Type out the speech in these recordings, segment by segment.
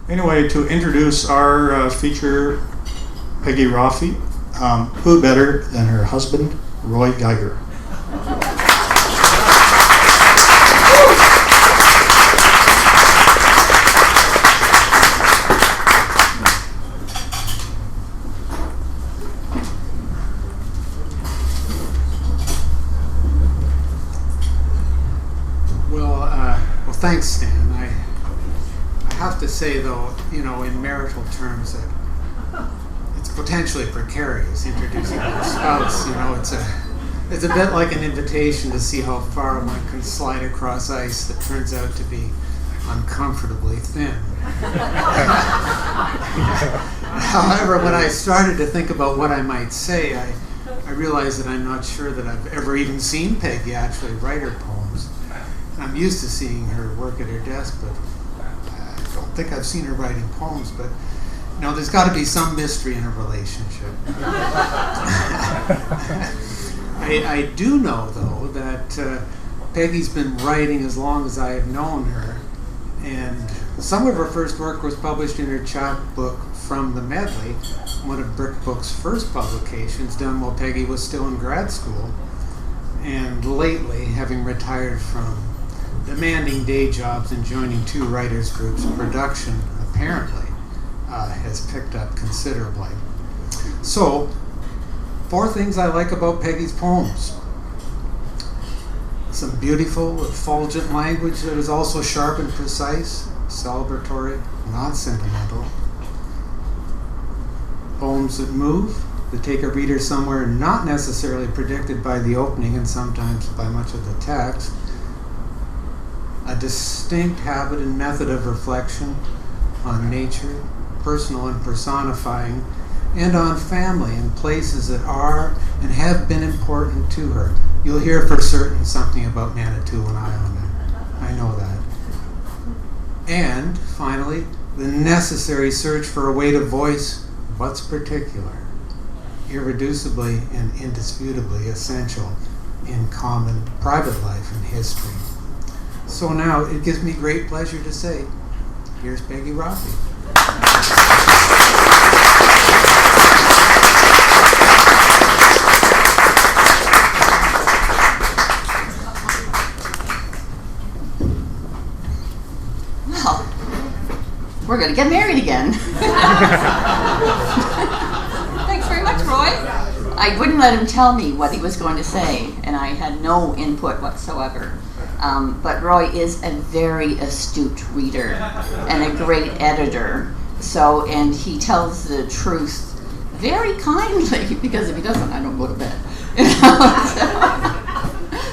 Anyway, to introduce our feature, Peggy Roffey, who better than her husband, Roy Geiger. Thanks, Stan. I have to say, though, in marital terms, that it's potentially precarious introducing your spouse. It's a bit like an invitation to see how far one can slide across ice that turns out to be uncomfortably thin. However, when I started to think about what I might say, I realized that I'm not sure that I've ever even seen Peggy actually write her poems. I'm used to seeing her work at her desk, but I don't think I've seen her writing poems. But there's got to be some mystery in a relationship. I do know, though, that Peggy's been writing as long as I have known her, and some of her first work was published in her chapbook From the Medley, one of Brick Book's first publications, done while Peggy was still in grad school. And lately, having retired from demanding day jobs and joining two writers' groups, production apparently has picked up considerably. So, 4 things I like about Peggy's poems. Some beautiful, effulgent language that is also sharp and precise, celebratory, not sentimental. Poems that move, that take a reader somewhere not necessarily predicted by the opening and sometimes by much of the text. A distinct habit and method of reflection on nature, personal and personifying, and on family and places that are and have been important to her. You'll hear for certain something about Manitoulin Island. I know that. And finally, the necessary search for a way to voice what's particular, irreducibly and indisputably essential in common private life and history. So now it gives me great pleasure to say, here's Peggy Roffey. Well, we're going to get married again. Thanks very much, Roy. I wouldn't let him tell me what he was going to say, and I had no input whatsoever. But Roy is a very astute reader and a great editor. And he tells the truth very kindly, because if he doesn't, I don't go to bed.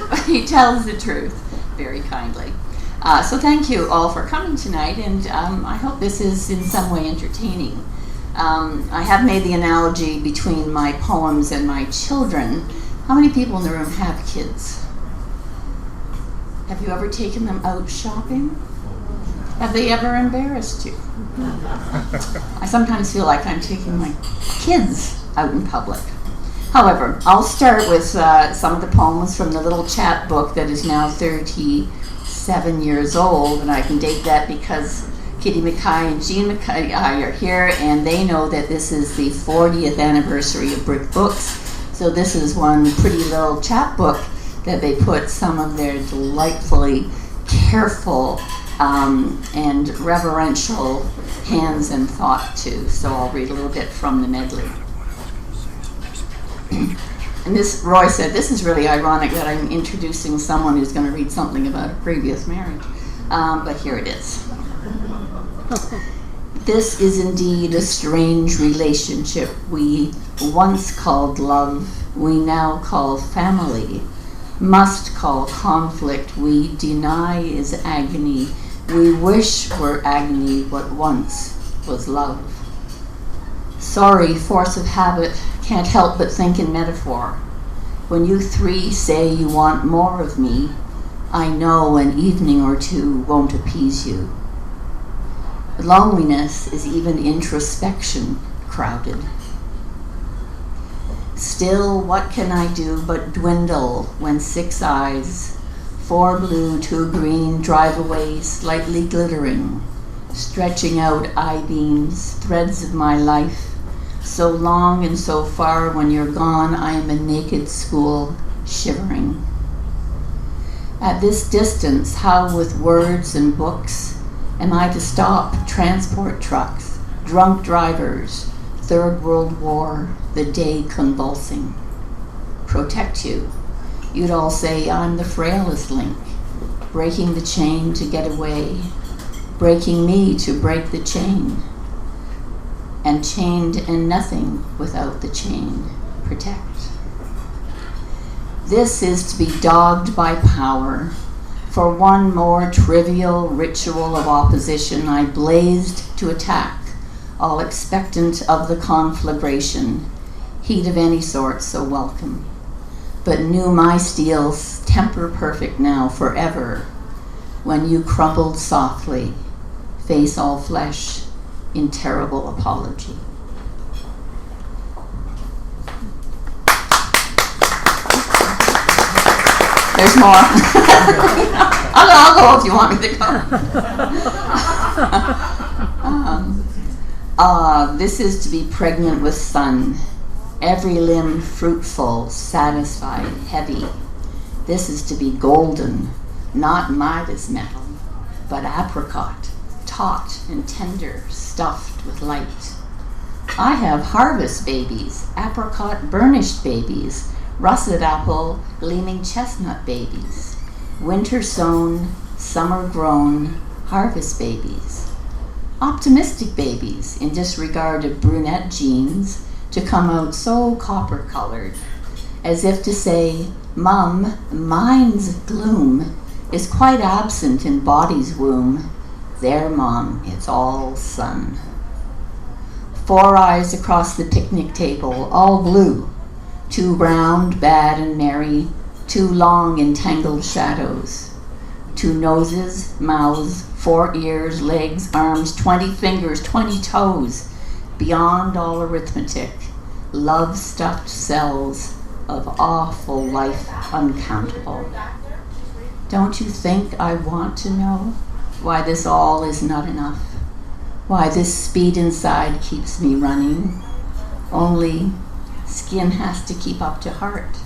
But he tells the truth very kindly. So thank you all for coming tonight, and I hope this is in some way entertaining. I have made the analogy between my poems and my children. How many people in the room have kids? Have you ever taken them out shopping? Have they ever embarrassed you? I sometimes feel like I'm taking my kids out in public. However, I'll start with some of the poems from the little chat book that is now 37 years old, and I can date that because Kitty Mackay and Jean Mackay are here, and they know that this is the 40th anniversary of Brick Books. So this is one pretty little chat book that they put some of their delightfully careful and reverential hands and thought to. So I'll read a little bit from the medley. And this, Roy said, this is really ironic that I'm introducing someone who's going to read something about a previous marriage. But here it is. This is indeed a strange relationship we once called love, we now call family. Must call conflict, we deny is agony. We wish were agony what once was love. Sorry, force of habit, can't help but think in metaphor. When you 3 say you want more of me, I know an evening or 2 won't appease you. Loneliness is even introspection crowded. Still, what can I do but dwindle when 6 eyes, 4 blue, 2 green, drive away slightly glittering, stretching out I-beams, threads of my life, so long and so far. When you're gone, I am a naked school, shivering. At this distance, how with words and books am I to stop transport trucks, drunk drivers, Third World War, the day convulsing? Protect you. You'd all say I'm the frailest link, breaking the chain to get away, breaking me to break the chain, and chained and nothing without the chain. Protect. This is to be dogged by power. For one more trivial ritual of opposition, I blazed to attack, all expectant of the conflagration, heat of any sort so welcome, but knew my steel's temper perfect now forever, when you crumpled softly, face all flesh, in terrible apology. There's more. I'll go if you want me to go. This is to be pregnant with sun, every limb fruitful, satisfied, heavy. This is to be golden, not Midas metal, but apricot, taut and tender, stuffed with light. I have harvest babies, apricot burnished babies, russet apple, gleaming chestnut babies, winter sown, summer grown, harvest babies, optimistic babies in disregard of brunette genes to come out so copper colored, as if to say, Mum, mine's gloom is quite absent in body's womb. There, Mom, it's all sun. 4 eyes across the picnic table, all blue. 2 round, bad and merry, 2 long entangled shadows. 2 noses, mouths, 4 ears, legs, arms, 20 fingers, 20 toes. Beyond all arithmetic, love-stuffed cells of awful life uncountable. Don't you think I want to know why this all is not enough? Why this speed inside keeps me running? Only skin has to keep up to heart.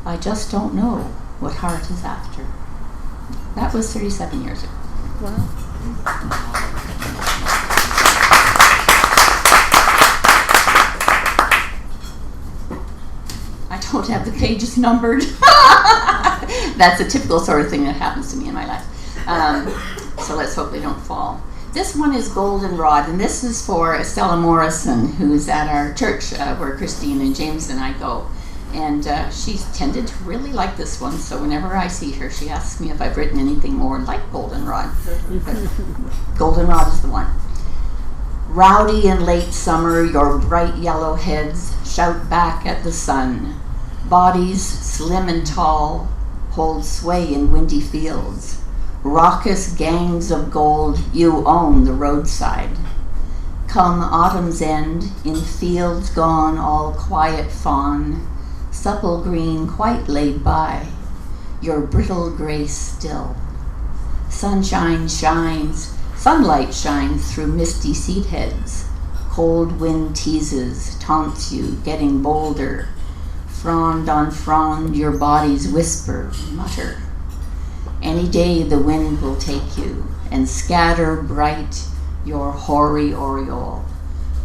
I just don't know what heart is after. That was 37 years ago. Wow. I don't have the pages numbered. That's a typical sort of thing that happens to me in my life. So let's hope they don't fall. This one is Goldenrod, and this is for Estella Morrison, who's at our church where Christine and James and I go. And she's tended to really like this one, so whenever I see her, she asks me if I've written anything more like Goldenrod. Goldenrod is the one. Rowdy in late summer, your bright yellow heads shout back at the sun. Bodies, slim and tall, hold sway in windy fields. Raucous gangs of gold, you own the roadside. Come autumn's end, in fields gone all quiet fawn, supple green quite laid by, your brittle grace still. Sunshine shines, sunlight shines through misty seed heads. Cold wind teases, taunts you, getting bolder. Frond on frond, your bodies whisper, mutter. Any day the wind will take you and scatter bright your hoary aureole.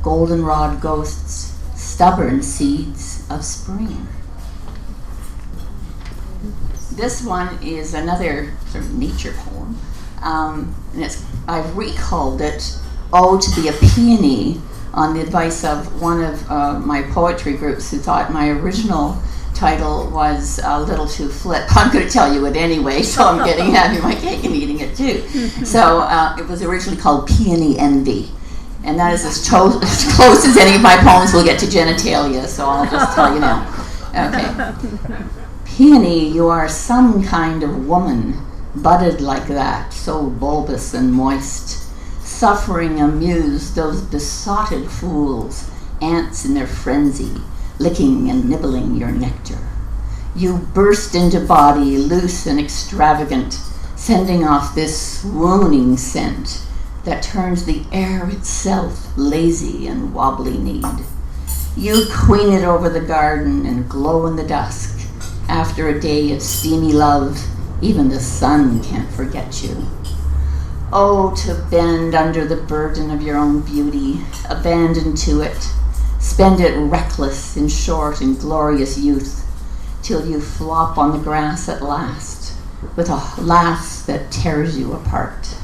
Goldenrod ghosts, stubborn seeds of spring. This one is another sort of nature poem, and I've recalled it, Oh, to be a Peony, on the advice of one of my poetry groups who thought my original title was a little too flip. I'm going to tell you it anyway, so I'm having my cake and eating it too. So it was originally called Peony Envy, and that is as close as any of my poems will get to genitalia, so I'll just tell you now. Okay. Peony, you are some kind of woman, budded like that, so bulbous and moist. Suffering amuse those besotted fools, ants in their frenzy, licking and nibbling your nectar. You burst into body, loose and extravagant, sending off this swooning scent, that turns the air itself lazy and wobbly-kneed. You queen it over the garden and glow in the dusk. After a day of steamy love, even the sun can't forget you. Oh, to bend under the burden of your own beauty, abandon to it, spend it reckless in short and glorious youth, till you flop on the grass at last, with a laugh that tears you apart.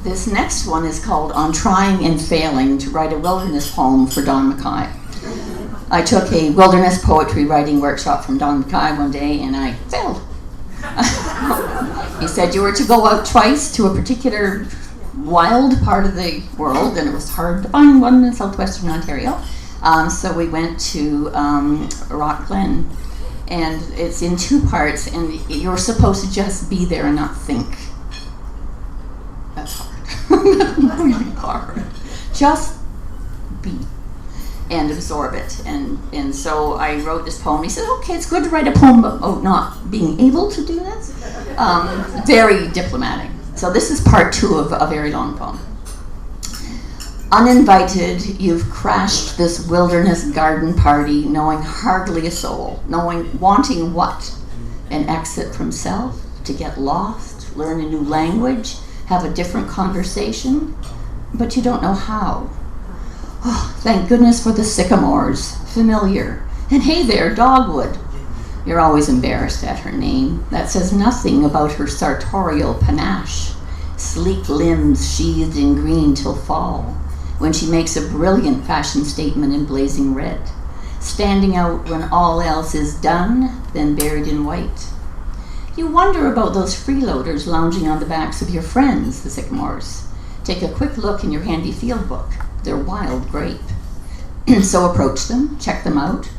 This next one is called On Trying and Failing to Write a Wilderness Poem for Don Mackay. I took a wilderness poetry writing workshop from Don Mackay one day and I failed. He said you were to go out twice to a particular wild part of the world, and it was hard to find one in southwestern Ontario. So we went to Rock Glen, and it's in two parts, and you're supposed to just be there and not think. That's hard. That's really hard. Just be and absorb it. And so I wrote this poem. He said, okay, it's good to write a poem about not being able to do this. Very diplomatic. So this is part 2 of a very long poem. Uninvited, you've crashed this wilderness garden party, knowing hardly a soul, wanting what? An exit from self, to get lost, learn a new language, have a different conversation, but you don't know how. Oh, thank goodness for the sycamores, familiar. And hey there, dogwood. You're always embarrassed at her name. That says nothing about her sartorial panache. Sleek limbs sheathed in green till fall, when she makes a brilliant fashion statement in blazing red, standing out when all else is done, then buried in white. You wonder about those freeloaders lounging on the backs of your friends, the sycamores. Take a quick look in your handy field book. They're wild grape. So approach them, check them out,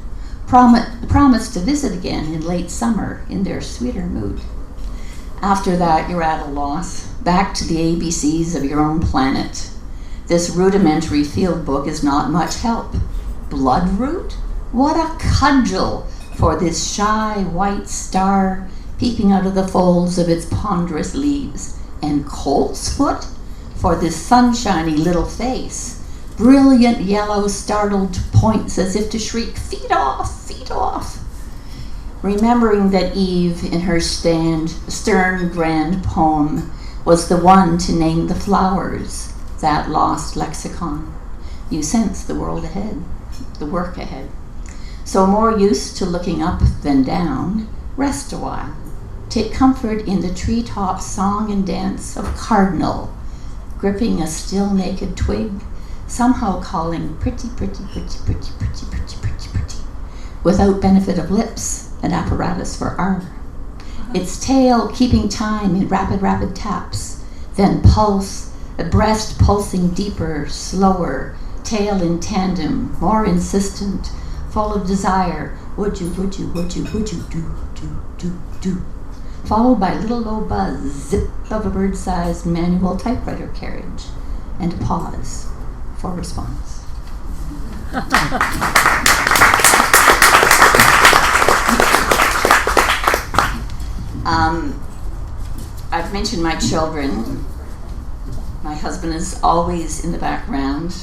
promise to visit again in late summer in their sweeter mood. After that, you're at a loss, back to the ABCs of your own planet. This rudimentary field book is not much help. Bloodroot? What a cudgel for this shy white star peeping out of the folds of its ponderous leaves. And coltsfoot? For this sunshiny little face. Brilliant yellow startled points as if to shriek, feet off, feet off. Remembering that Eve, in her stern grand poem, was the one to name the flowers, that lost lexicon. You sense the world ahead, the work ahead. So more used to looking up than down, rest a while. Take comfort in the treetop song and dance of cardinal, gripping a still naked twig, somehow calling pretty, pretty, pretty, pretty, pretty, pretty, pretty, pretty, without benefit of lips and apparatus for R. Its tail keeping time in rapid, rapid taps, then pulse, a breast pulsing deeper, slower, tail in tandem, more insistent, full of desire. Would you, would you, would you, would you, do. Followed by a little low buzz, zip of a bird-sized manual typewriter carriage, and a pause for response. I've mentioned my children. My husband is always in the background.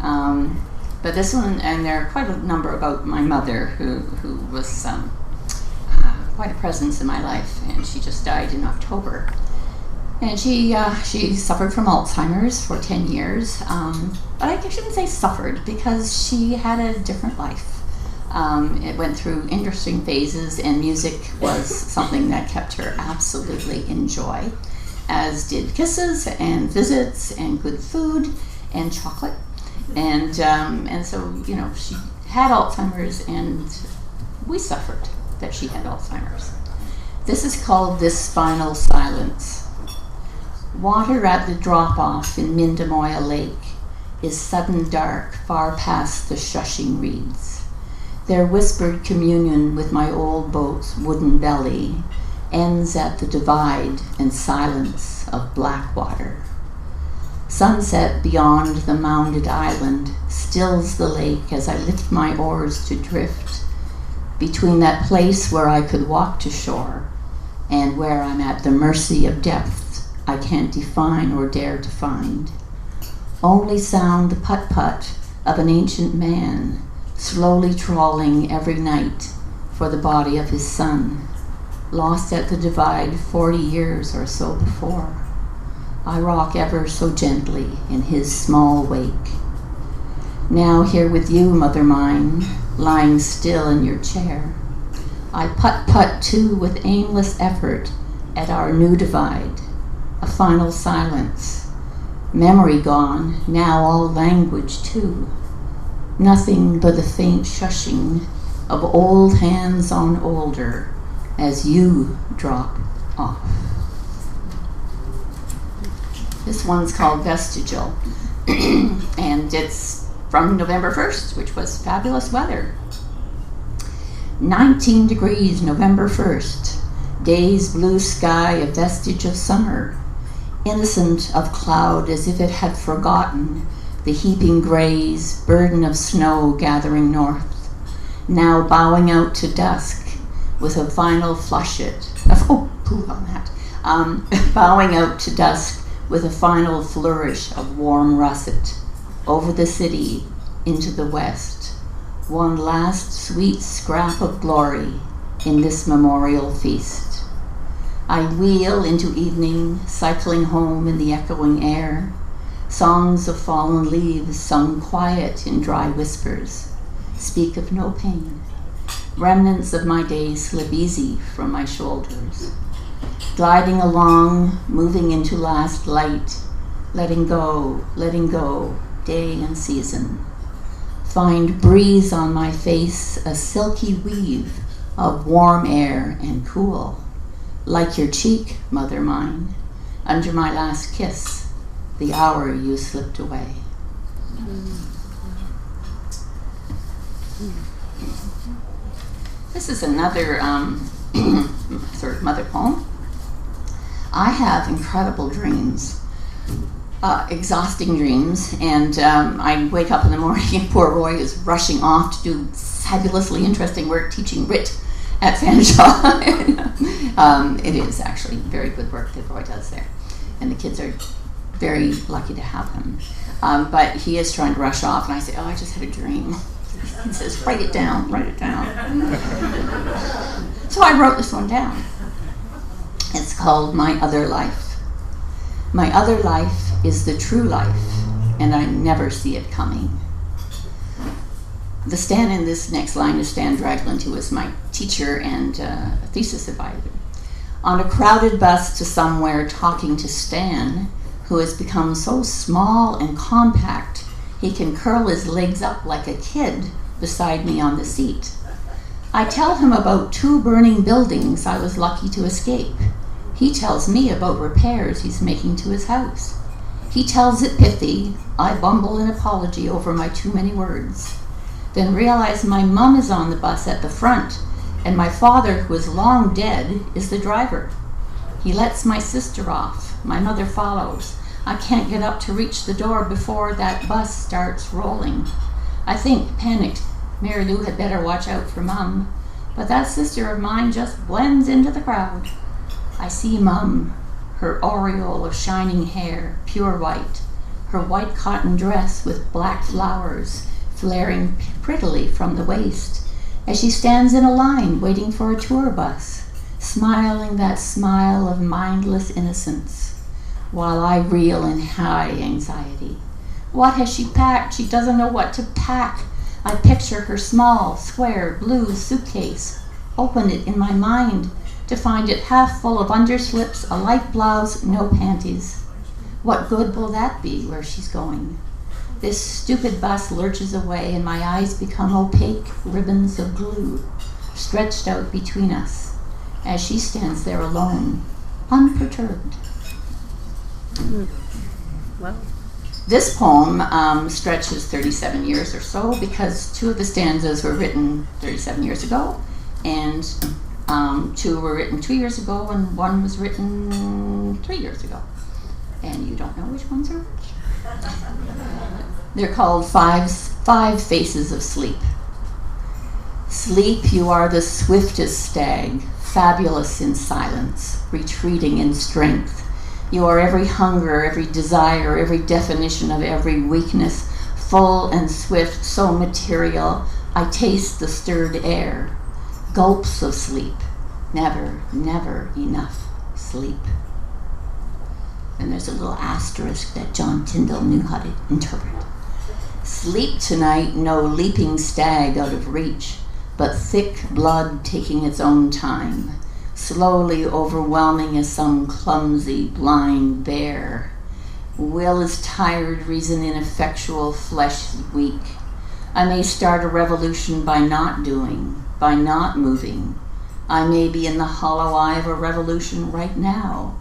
But this one, and there are quite a number about my mother, who was quite a presence in my life, and she just died in October. And she suffered from Alzheimer's for 10 years. But I shouldn't say suffered, because she had a different life. It went through interesting phases, and music was something that kept her absolutely in joy, as did kisses and visits and good food and chocolate. And so, she had Alzheimer's, and we suffered that she had Alzheimer's. This is called This Spinal Silence. Water at the drop-off in Mindamoya Lake is sudden dark far past the shushing reeds. Their whispered communion with my old boat's wooden belly ends at the divide and silence of black water. Sunset beyond the mounded island stills the lake as I lift my oars to drift between that place where I could walk to shore and where I'm at the mercy of depth I can't define or dare to find. Only sound the putt-putt of an ancient man, slowly trawling every night for the body of his son, lost at the divide 40 years or so before. I rock ever so gently in his small wake. Now here with you, mother mine, lying still in your chair, I putt-putt too with aimless effort at our new divide, a final silence, memory gone, now all language too, nothing but the faint shushing of old hands on older as you drop off. This one's called Vestigial, and it's from November 1st, which was fabulous weather. 19 degrees, November 1st. Day's blue sky, a vestige of summer, innocent of cloud as if it had forgotten the heaping grays, burden of snow gathering north, now bowing out to dusk with a final bowing out to dusk with a final flourish of warm russet over the city into the west, one last sweet scrap of glory in this memorial feast. I wheel into evening, cycling home in the echoing air, songs of fallen leaves sung quiet in dry whispers, speak of no pain. Remnants of my day slip easy from my shoulders. Gliding along, moving into last light, letting go, day and season. Find breeze on my face, a silky weave of warm air and cool, like your cheek, mother mine, under my last kiss, the hour you slipped away. This is another sort of mother poem. I have incredible dreams, exhausting dreams, and I wake up in the morning and poor Roy is rushing off to do fabulously interesting work teaching writ at Fanshawe. It is actually very good work that Roy does there, and the kids are very lucky to have him. But he is trying to rush off, and I say, oh, I just had a dream. He says, write it down. So I wrote this one down. It's called My Other Life. My other life is the true life, and I never see it coming. The Stan in this next line is Stan Dragland, who was my teacher and thesis advisor. On a crowded bus to somewhere, talking to Stan, who has become so small and compact, he can curl his legs up like a kid beside me on the seat. I tell him about 2 burning buildings I was lucky to escape. He tells me about repairs he's making to his house. He tells it pithy. I bumble an apology over my too many words. Then realize my mum is on the bus at the front, and my father, who is long dead, is the driver. He lets my sister off. My mother follows. I can't get up to reach the door before that bus starts rolling. I think, panicked, Mary Lou had better watch out for Mum, but that sister of mine just blends into the crowd. I see Mum, her aureole of shining hair, pure white, her white cotton dress with black flowers flaring prettily from the waist, as she stands in a line waiting for a tour bus, smiling that smile of mindless innocence, while I reel in high anxiety. What has she packed? She doesn't know what to pack. I picture her small, square, blue suitcase, open it in my mind, to find it half full of underslips, a light blouse, no panties. What good will that be where she's going? This stupid bus lurches away and my eyes become opaque ribbons of glue, stretched out between us, as she stands there alone, unperturbed. Wow. This poem stretches 37 years or so because 2 of the stanzas were written 37 years ago, and 2 were written 2 years ago, and 1 was written 3 years ago. And you don't know which ones are which. They're called Five Faces of Sleep. Sleep, you are the swiftest stag, fabulous in silence, retreating in strength, You are every hunger, every desire, every definition of every weakness, full and swift, so material. I taste the stirred air, gulps of sleep, never, never enough sleep. And there's a little asterisk that John Tyndall knew how to interpret. Sleep tonight, no leaping stag out of reach, but thick blood taking its own time, slowly overwhelming as some clumsy, blind bear. Will is tired, reason ineffectual, flesh weak. I may start a revolution by not doing, by not moving. I may be in the hollow eye of a revolution right now.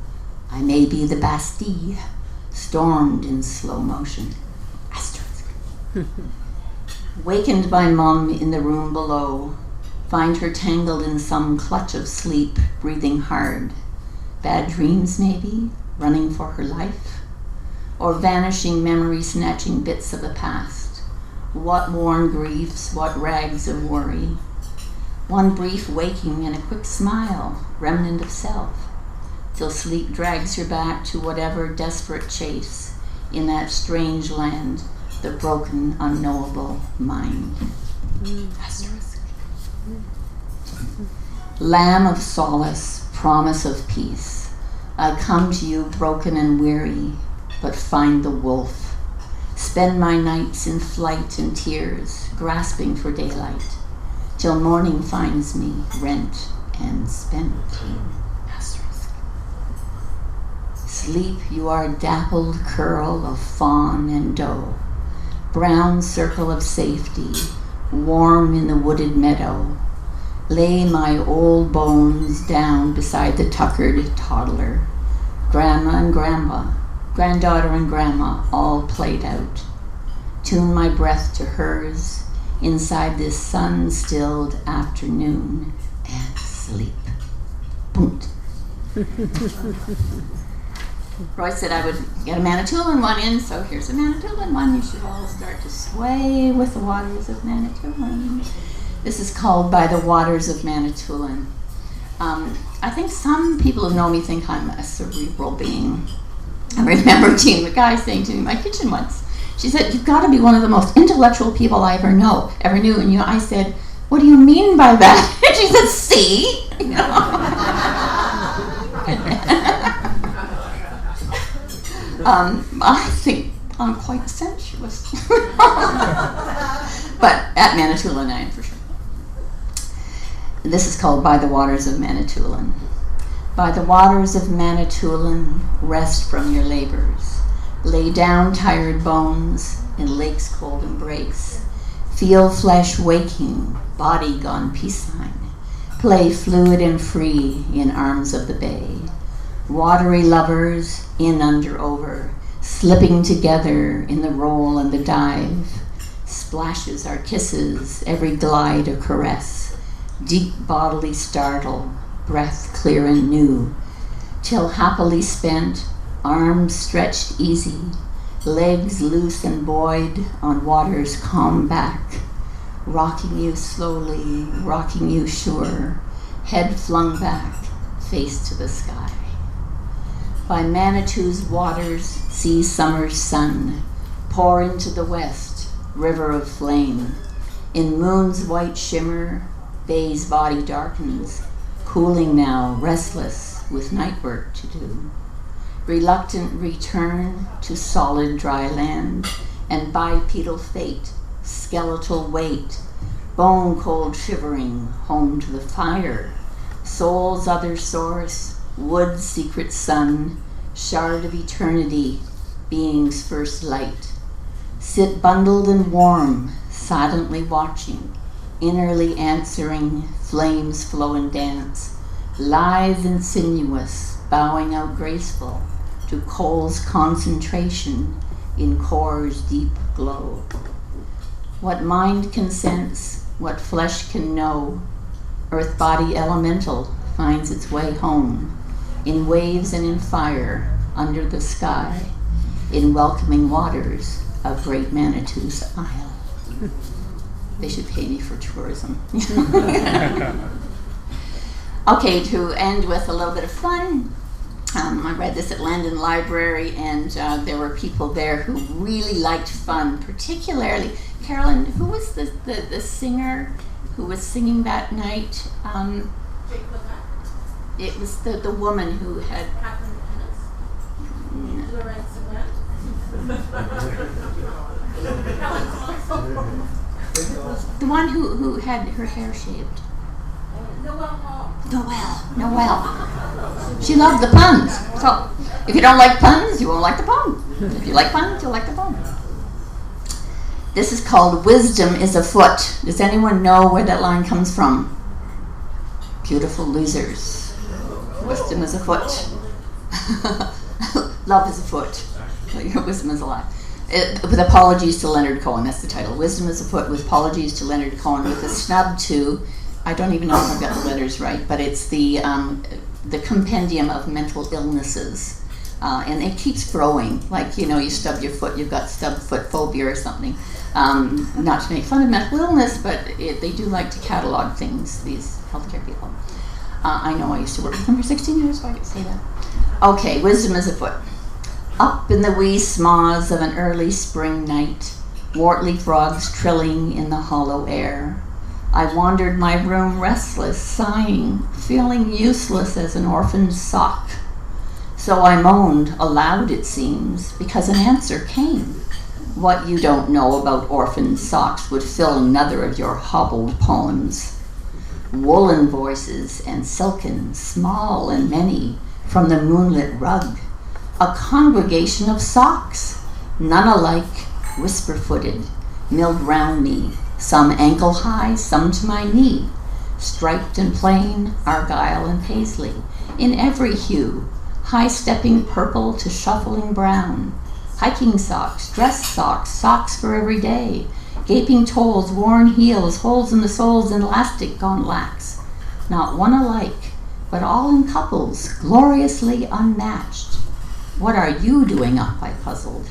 I may be the Bastille, stormed in slow motion. Asterisk. Wakened by Mum in the room below, find her tangled in some clutch of sleep, breathing hard. Bad dreams, maybe, running for her life? Or vanishing memory snatching bits of the past? What worn griefs, what rags of worry? One brief waking and a quick smile, remnant of self, till sleep drags her back to whatever desperate chase in that strange land, the broken, unknowable mind. Asterisk. Lamb of solace, promise of peace, I come to you broken and weary, but find the wolf. Spend my nights in flight and tears, grasping for daylight, till morning finds me rent and spent. Asterisk. Sleep, you are dappled curl of fawn and doe, brown circle of safety, warm in the wooded meadow. Lay my old bones down beside the tuckered toddler. Grandma and grandma, granddaughter and grandma, all played out. Tune my breath to hers inside this sun-stilled afternoon and sleep. Boom. Roy said I would get a Manitoulin one in, so here's a Manitoulin one. You should all start to sway with the waters of Manitoulin. This is called By the Waters of Manitoulin. I think some people who know me think I'm a cerebral being. I remember Jean McGuy saying to me in my kitchen once, she said, "You've got to be one of the most intellectual people I ever knew." And I said, "What do you mean by that?" And she said, "See?" I think I'm quite sensuous. But at Manitoulin I am for sure. This is called By the Waters of Manitoulin. By the waters of Manitoulin, rest from your labors. Lay down tired bones in lake's cold embrace. Feel flesh waking, body gone peace-sign. Play fluid and free in arms of the bay. Watery lovers, in under over, slipping together in the roll and the dive. Splashes are kisses, every glide a caress. Deep bodily startle, breath clear and new, till happily spent, arms stretched easy, legs loose and buoyed on water's calm back, rocking you slowly, rocking you sure, head flung back, face to the sky. By Manitou's waters, see summer's sun, pour into the west, river of flame. In moon's white shimmer, bay's body darkens, cooling now, restless, with night work to do. Reluctant return to solid dry land, and bipedal fate, skeletal weight, bone cold shivering, home to the fire, soul's other source, wood's secret sun, shard of eternity, being's first light. Sit bundled and warm, silently watching, innerly answering, flames flow and dance, lithe and sinuous, bowing out graceful to coal's concentration in core's deep glow. What mind can sense, what flesh can know, earth body elemental finds its way home, in waves and in fire, under the sky, in welcoming waters of Great Manitou's Isle. They should pay me for tourism. Okay, to end with a little bit of fun, I read this at Landon Library, and there were people there who really liked fun, particularly Carolyn. Who was the singer who was singing that night? It was the woman who had. The one who had her hair shaved. Noel. She loved the puns. So if you don't like puns, you won't like the poem. If you like puns, you'll like the poem. This is called Wisdom is Afoot. Does anyone know where that line comes from? Beautiful losers. Wisdom is afoot. Love is afoot. Wisdom is alive. With apologies to Leonard Cohen, that's the title. Wisdom is Afoot with apologies to Leonard Cohen with a snub to, I don't even know if I've got the letters right, but it's the compendium of mental illnesses. And it keeps growing. Like, you stub your foot, you've got stub foot phobia or something. Not to make fun of mental illness, but they do like to catalog things, these healthcare people. I know I used to work with them for 16 years, so I can say that. Okay, wisdom is afoot. Up in the wee smaws of an early spring night, wortly frogs trilling in the hollow air, I wandered my room restless, sighing, feeling useless as an orphaned sock. So I moaned, aloud it seems, because an answer came. What you don't know about orphaned socks would fill another of your hobbled poems. Woolen voices and silken, small and many, from the moonlit rug. A congregation of socks, none alike, whisper-footed, milled round me, some ankle-high, some to my knee, striped and plain, argyle and paisley, in every hue, high-stepping purple to shuffling brown, hiking socks, dress socks, socks for every day, gaping toes, worn heels, holes in the soles, and elastic gone lax, not one alike, but all in couples, gloriously unmatched. What are you doing up, I puzzled.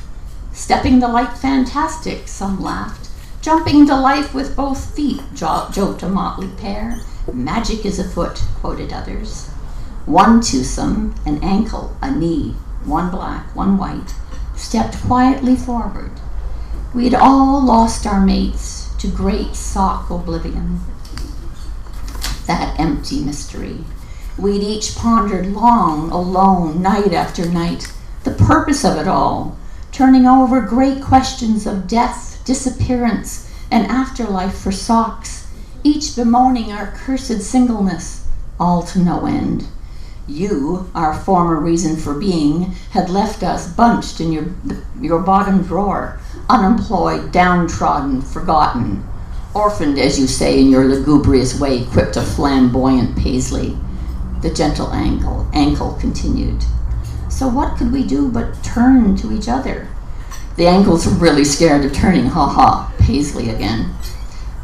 Stepping the light fantastic, some laughed. Jumping to life with both feet, joked a motley pair. Magic is afoot, quoted others. One twosome, an ankle, a knee, one black, one white, stepped quietly forward. We'd all lost our mates to great sock oblivion. That empty mystery. We'd each pondered long, alone, night after night, the purpose of it all, turning over great questions of death, disappearance, and afterlife for socks, each bemoaning our cursed singleness, all to no end. You, our former reason for being, had left us bunched in your bottom drawer, unemployed, downtrodden, forgotten, orphaned, as you say in your lugubrious way, quipped a flamboyant Paisley. The gentle ankle continued. So what could we do but turn to each other? The ankles were really scared of turning, Paisley again.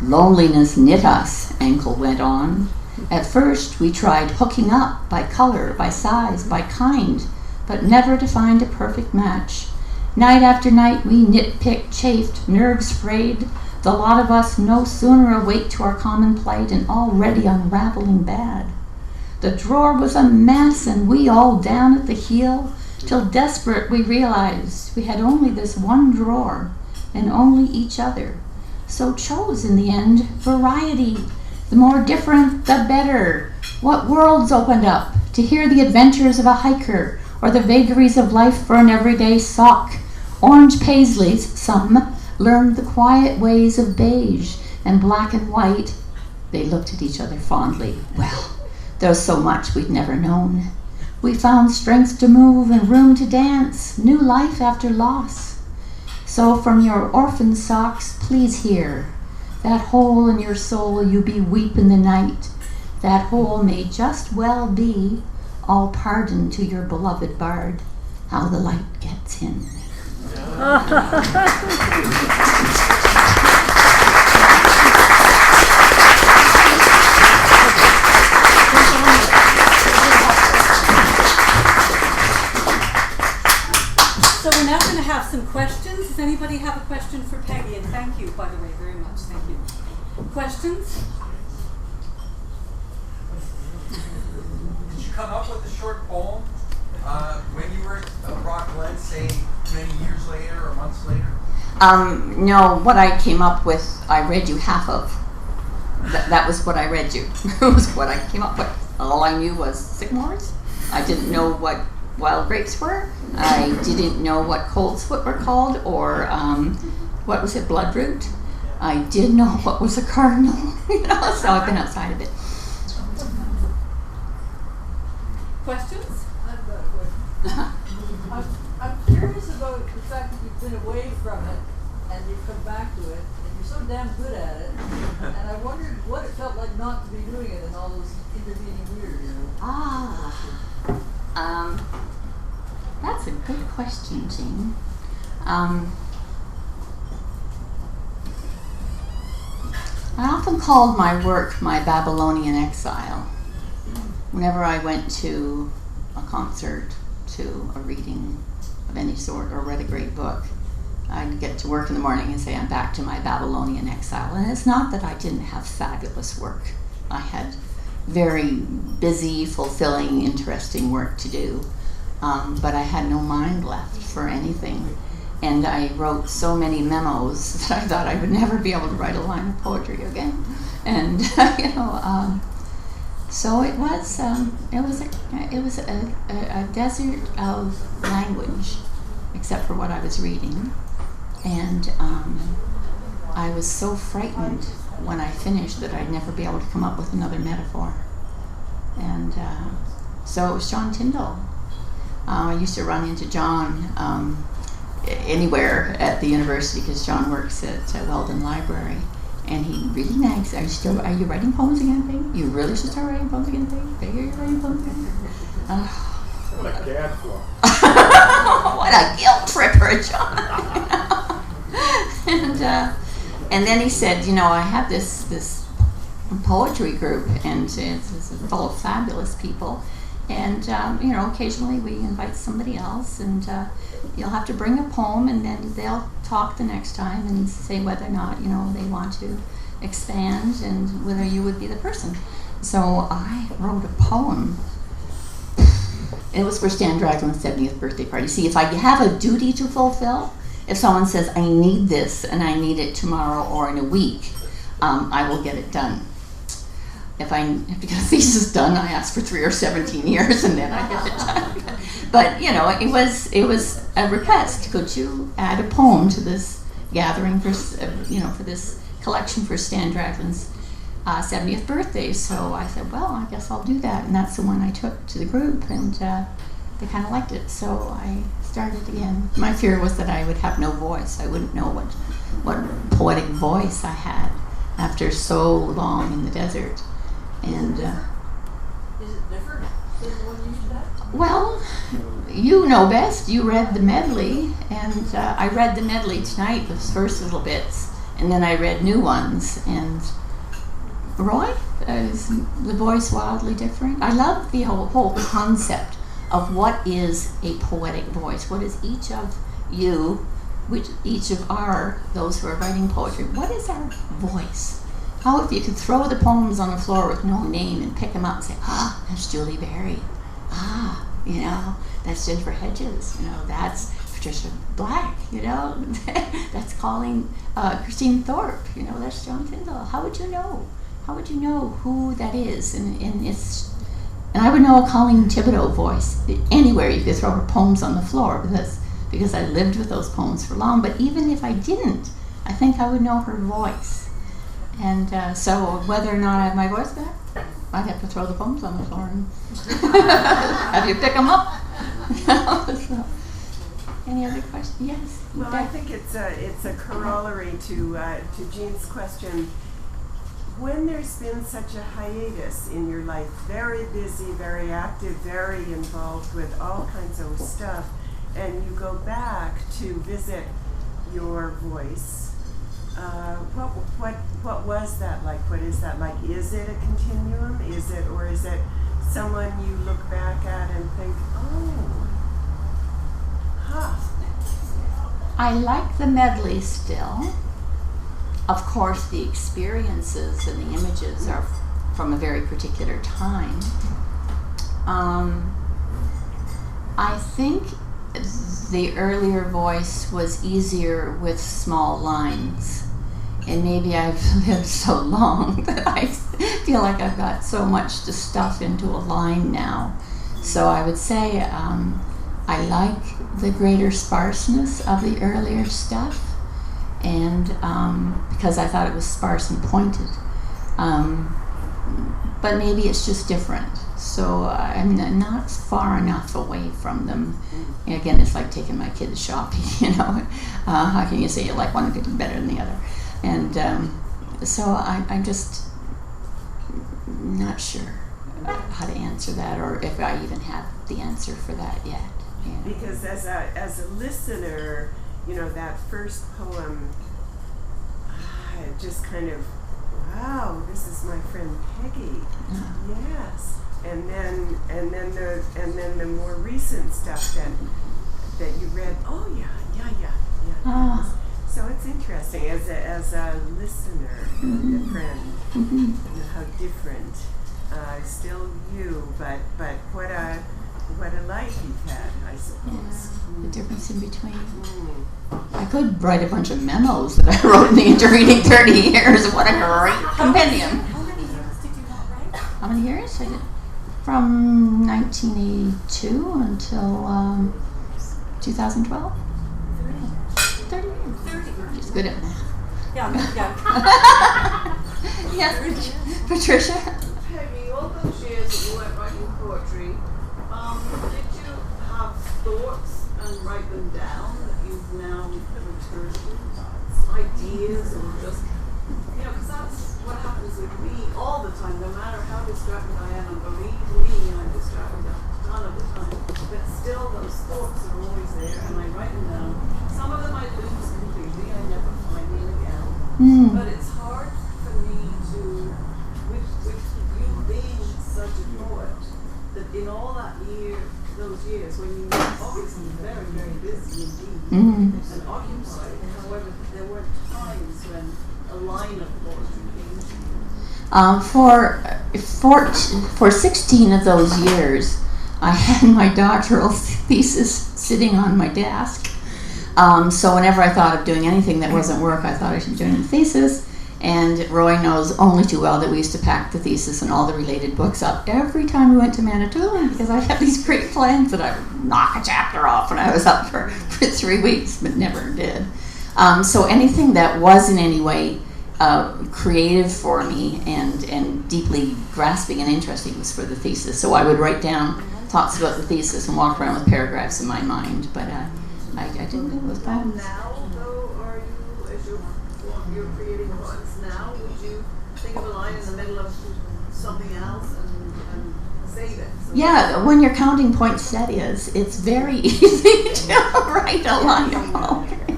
Loneliness knit us, ankle went on. At first we tried hooking up by color, by size, by kind, but never to find a perfect match. Night after night we nitpicked, chafed, nerves frayed, the lot of us no sooner awake to our common plight and already unraveling bad. The drawer was a mess and we all down at the heel, till desperate we realized we had only this one drawer and only each other. So chose in the end variety. The more different, the better. What worlds opened up to hear the adventures of a hiker or the vagaries of life for an everyday sock. Orange Paisleys, some, learned the quiet ways of beige and black and white. They looked at each other fondly. Well, there's so much we'd never known. We found strength to move and room to dance, new life after loss. So from your orphan socks, please hear, that hole in your soul you be weep in the night, that hole may just well be all pardon to your beloved bard, how the light gets in. So we're now going to have some questions. Does anybody have a question for Peggy? And thank you, by the way, very much. Thank you. Questions? Did you come up with a short poem When you were at Rock Glen, say many years later or months later? No, what I came up with, I read you half of. That was what I read you. It was what I came up with. All I knew was sycamores. I didn't know what wild grapes were. I didn't know what coltsfoot were called, or what was it, bloodroot. I did know what was a cardinal, so I've been outside of it. Questions? I've got a question. I'm curious about the fact that you've been away from it and you've come back to it, and you're so damn good at it. And I wondered what it felt like not to be doing it in all those intervening years. That's a good question, Jean. I often called my work my Babylonian Exile. Whenever I went to a concert, to a reading of any sort, or read a great book, I'd get to work in the morning and say, I'm back to my Babylonian exile. And it's not that I didn't have fabulous work. I had very busy, fulfilling, interesting work to do. But I had no mind left for anything. And I wrote so many memos that I thought I would never be able to write a line of poetry again. And, so it was a desert of language, except for what I was reading. And I was so frightened when I finished that I'd never be able to come up with another metaphor. And so it was John Tyndall. I used to run into John anywhere at the university, because John works at Weldon Library. And he really nags, are you writing poems again, Peggy? You really should start writing poems again, Peggy? Peggy, are you writing poems again? What a gadfly. What a guilt tripper, John. And then he said, I have this poetry group, and it's full of fabulous people. And, occasionally we invite somebody else, and you'll have to bring a poem, and then they'll talk the next time and say whether or not, they want to expand and whether you would be the person. So I wrote a poem. It was for Stan Draglin's 70th birthday party. See, if I have a duty to fulfill, if someone says, I need this and I need it tomorrow or in a week, I will get it done. If I have to get a thesis done, I ask for 3 or 17 years and then I get it done. But, it was a request. Could you add a poem to this gathering for this collection for Stan Draglin's 70th birthday? So I said, well, I guess I'll do that. And that's the one I took to the group, and they kind of liked it. So I started again. My fear was that I would have no voice. I wouldn't know what poetic voice I had after so long in the desert. And Is it different than the one you used to? well, you know best. You read the medley, and I read the medley tonight, those first little bits, and then I read new ones. And Roy, is the voice wildly different? I love the whole concept of what is a poetic voice. What is each of you, each of those who are writing poetry, what is our voice? How if you could throw the poems on the floor with no name and pick them up and say, that's Julie Berry. That's Jennifer Hedges. That's Patricia Black. That's Colleen, Christine Thorpe. That's John Tyndall. How would you know? How would you know who that is? And I would know a Colleen Thibodeau voice anywhere you could throw her poems on the floor, because I lived with those poems for long. But even if I didn't, I think I would know her voice. And so whether or not I have my voice back, I'd have to throw the poems on the floor and have you pick them up. So, any other questions? Yes. Well, I think it's a corollary to Jean's question. When there's been such a hiatus in your life, very busy, very active, very involved with all kinds of stuff, and you go back to visit your voice, what was that like? What is that like? Is it a continuum? Or is it someone you look back at and think, I like the medley still. Of course, the experiences and the images are from a very particular time. I think the earlier voice was easier with small lines. And maybe I've lived so long that I feel like I've got so much to stuff into a line now. So I would say I like the greater sparseness of the earlier stuff, and because I thought it was sparse and pointed. But maybe it's just different. So I'm not far enough away from them. Again, it's like taking my kids shopping, you know. How can you say you like one better than the other? And so I'm just not sure how to answer that, or if I even have the answer for that yet. Yeah. Because as a listener, you know, that first poem, it just kind of, wow, this is my friend Peggy. Yes. And then the more recent stuff that you read, oh yeah. So it's interesting as a listener and a friend, you know, how different. Still you, but what a life you've had, I suppose. The difference in between. I could write a bunch of memos that I wrote in the intervening 30 years. What a great compendium. How many years did you not write? How many years? I did from 1982 until 2012. 30 years. 30. She's good at math. Yeah. Yes, Patricia. Peggy, all those years that you weren't writing poetry, did you have thoughts and write them down that you've now returned to? Ideas or just, you know, because that's what happens with me all the time, no matter how distracted I am, and believe me, I'm distracted a ton of the time, but still those thoughts are always there, and I write them down. Some of them I lose completely, I never find them again, but it's hard for me to, with you being such a poet, that in all those years when you were obviously very, very busy indeed and occupied, however, there were times when a line of poetry came to you. For 16 of those years, I had my doctoral thesis sitting on my desk. So whenever I thought of doing anything that wasn't work, I thought I should be doing the thesis. And Roy knows only too well that we used to pack the thesis and all the related books up every time we went to Manitoulin, because I had these great plans that I would knock a chapter off when I was up for 3 weeks, but never did. So anything that was in any way creative for me and deeply grasping and interesting was for the thesis. So I would write down thoughts about the thesis and walk around with paragraphs in my mind, but I didn't do those poems. Now, though, are you, as you're creating poems now, would you think of a line in the middle of something else and save it? So Yeah, when you're counting poinsettias, it's very easy to write a line of poetry.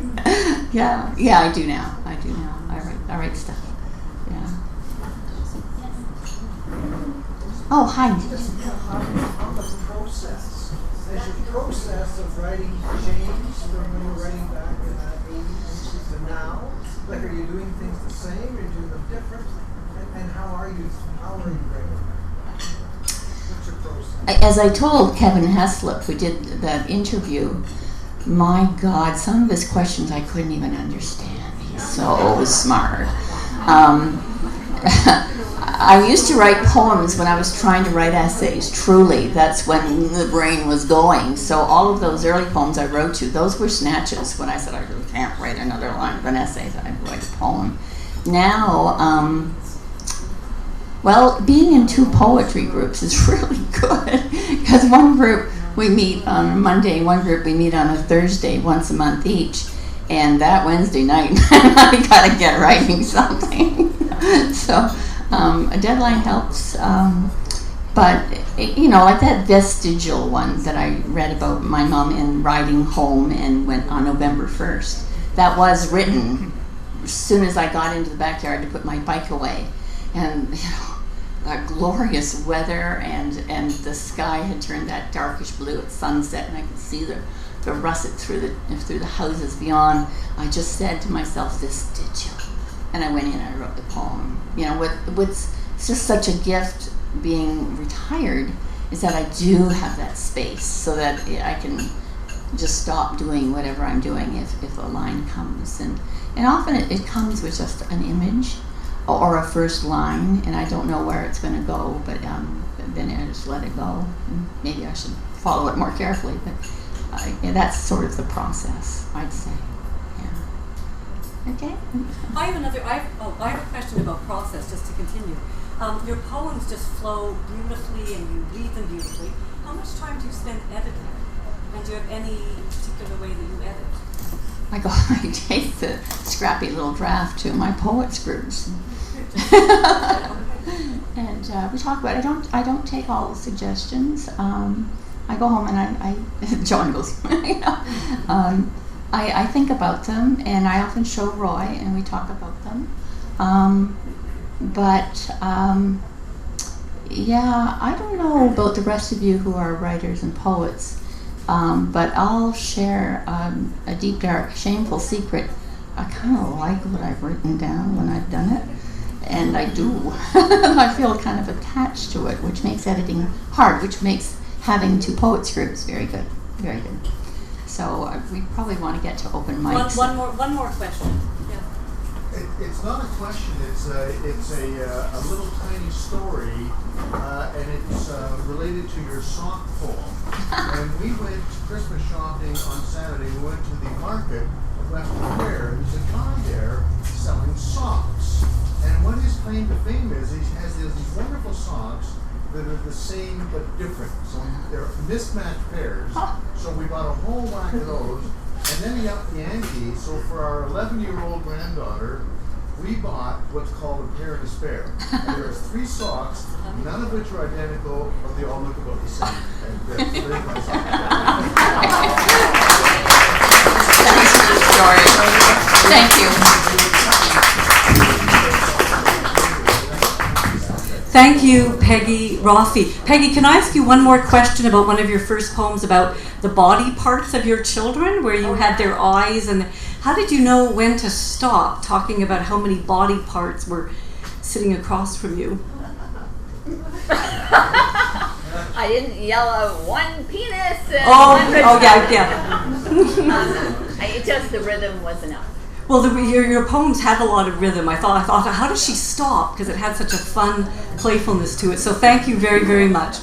Yeah, I do now. I write stuff. Yeah. Oh, hi. On the process, has your process of writing changed from when you were writing back in the 80s to now? Like, are you doing things the same? Are you doing them different? And how are you writing? What's your process? As I told Kevin Heslop, who did that interview, my God, some of his questions I couldn't even understand. He's so smart. I used to write poems when I was trying to write essays, truly. That's when the brain was going. So all of those early poems I wrote to, those were snatches. When I said I really can't write another line of an essay, I'd write a poem. Now, well, being in two poetry groups is really good, because one group we meet on a Monday, one group we meet on a Thursday, once a month each, and that Wednesday night I gotta get writing something. So a deadline helps, but you know, like that vestigial one that I read about my mom in riding home and went on November 1st, that was written as soon as I got into the backyard to put my bike away, and you know, that glorious weather, and the sky had turned that darkish blue at sunset, and I could see the russet through the houses beyond. I just said to myself, vestigial, and I went in and I wrote the poem. You know, it's just such a gift being retired is that I do have that space so that I can just stop doing whatever I'm doing if a line comes. And often it comes with just an image or a first line, and I don't know where it's going to go, but then I just let it go. And maybe I should follow it more carefully, but that's sort of the process, I'd say. Yeah. Okay. I have a question about process, just to continue. Your poems just flow beautifully, and you read them beautifully. How much time do you spend editing? And do you have any particular way that you edit? I take the scrappy little draft to my poet's groups. And we talk about it. I don't take all the suggestions. I go home and I John goes, I think about them, and I often show Roy, and we talk about them. Yeah, I don't know about the rest of you who are writers and poets, but I'll share a deep, dark, shameful secret. I kind of like what I've written down when I've done it, and I do. I feel kind of attached to it, which makes editing hard, which makes having 2 poets groups very good, very good. So we probably want to get to open mics. One more question. Yeah. It's not a question. It's a little tiny story, and it's related to your sock poem. When we went Christmas shopping on Saturday, we went to the market of Western Fair. There's a guy there selling socks, and what his claim to fame is, he has these wonderful socks that are the same but different. So they're mismatched pairs. So we bought a whole whack of those. And then he upped the ante. So for our 11-year-old granddaughter, we bought what's called a pair and a spare. And there are 3 socks, none of which are identical, but they all look about the same. And there's my sock. Thanks for the story. Thank you. Thank you, Peggy Roffey. Peggy, can I ask you one more question about one of your first poems about the body parts of your children, where you had their eyes, and how did you know when to stop talking about how many body parts were sitting across from you? I didn't yell out one penis. And It just the rhythm was enough. Well, your poems have a lot of rhythm. I thought, how does she stop? Because it had such a fun playfulness to it. So thank you very, very much.